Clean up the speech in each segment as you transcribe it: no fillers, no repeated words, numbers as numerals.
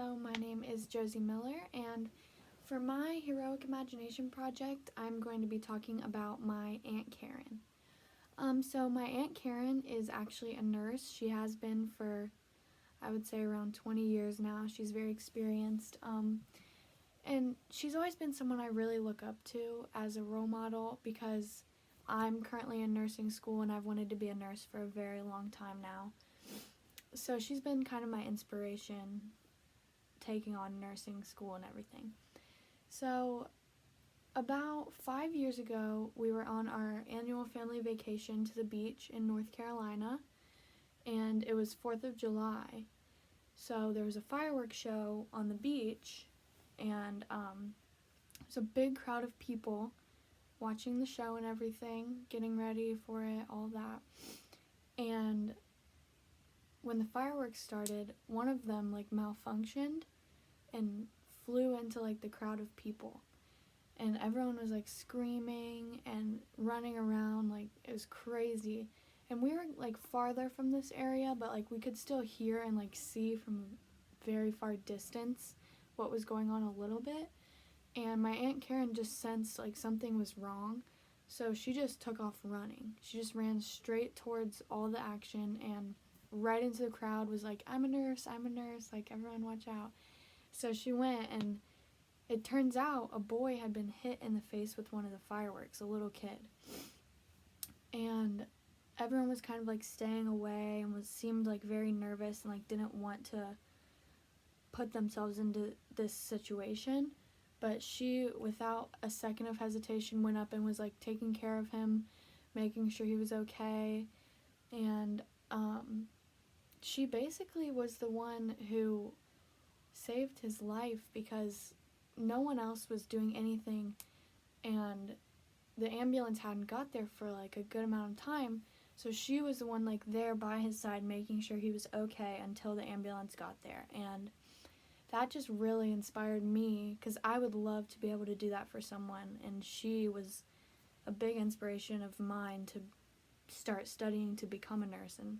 Hello, my name is Josie Miller, and for my Heroic Imagination project, I'm going to be talking about my Aunt Karen. So my Aunt Karen is actually a nurse. She has been for, I would say, around 20 years now. She's very experienced, and she's always been someone I really look up to as a role model because I'm currently in nursing school and I've wanted to be a nurse for a very long time now. So she's been kind of my inspiration taking on nursing school and everything. So about 5 years ago, we were on our annual family vacation to the beach in North Carolina, and it was 4th of July. So there was a fireworks show on the beach, and it was a big crowd of people watching the show and everything, getting ready for it, all that. And when the fireworks started, one of them malfunctioned and flew into the crowd of people, and everyone was screaming and running around. It was crazy, and we were farther from this area, but we could still hear and see from a very far distance what was going on a little bit. And my Aunt Karen just sensed something was wrong, so she just took off running. She just ran straight towards all the action and right into the crowd, was I'm a nurse, everyone watch out. So she went, and it turns out a boy had been hit in the face with one of the fireworks, a little kid. And everyone was kind of staying away and seemed very nervous and didn't want to put themselves into this situation. But she, without a second of hesitation, went up and was taking care of him, making sure he was okay. And she basically was the one who saved his life because no one else was doing anything, and the ambulance hadn't got there for a good amount of time, so she was the one there by his side making sure he was okay until the ambulance got there. And that just really inspired me because I would love to be able to do that for someone, and she was a big inspiration of mine to start studying to become a nurse. And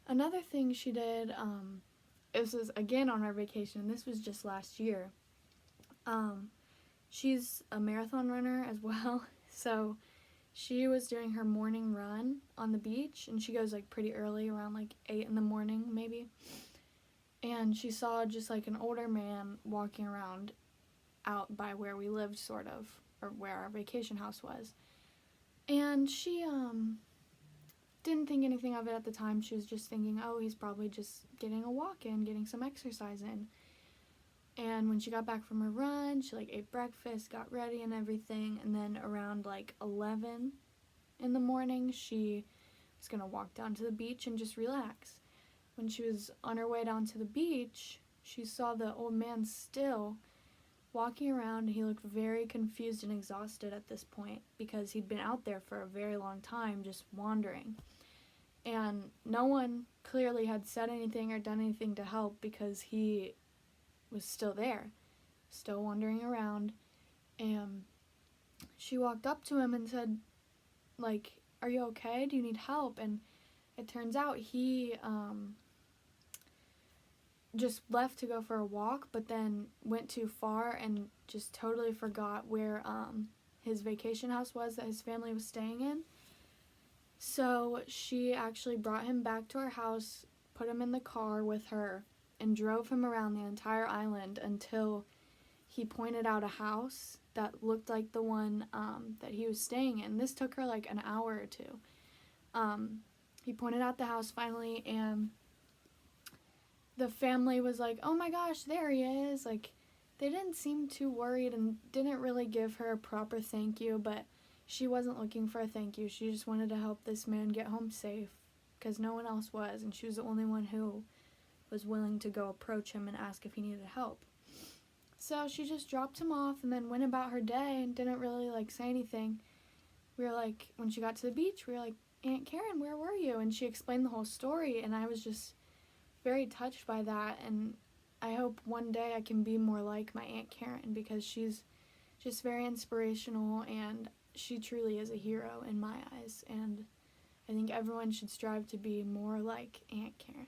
another thing she did, this was again on our vacation, and this was just last year. She's a marathon runner as well, so she was doing her morning run on the beach, and she goes pretty early, around 8 in the morning maybe. And she saw just an older man walking around out by where we lived, sort of, or where our vacation house was. And she didn't think anything of it at the time. She was just thinking, oh, he's probably just getting a walk in, getting some exercise in. And when she got back from her run, she ate breakfast, got ready and everything, and then around 11 in the morning, she was gonna walk down to the beach and just relax. When she was on her way down to the beach, she saw the old man still walking around. He looked very confused and exhausted at this point because he'd been out there for a very long time just wandering. And no one clearly had said anything or done anything to help because he was still there, still wandering around. And she walked up to him and said, are you okay? Do you need help? And it turns out he just left to go for a walk, but then went too far and just totally forgot where his vacation house was that his family was staying in. So she actually brought him back to our house, put him in the car with her, and drove him around the entire island until he pointed out a house that looked like the one that he was staying in. This took her an hour or two. He pointed out the house finally, and the family was oh my gosh, there he is. They didn't seem too worried and didn't really give her a proper thank you, but she wasn't looking for a thank you. She just wanted to help this man get home safe because no one else was, and she was the only one who was willing to go approach him and ask if he needed help. So she just dropped him off and then went about her day and didn't really say anything. We were when she got to the beach, we were Aunt Karen, where were you? And she explained the whole story, and I was just very touched by that, and I hope one day I can be more like my Aunt Karen because she's just very inspirational, and she truly is a hero in my eyes, and I think everyone should strive to be more like Aunt Karen.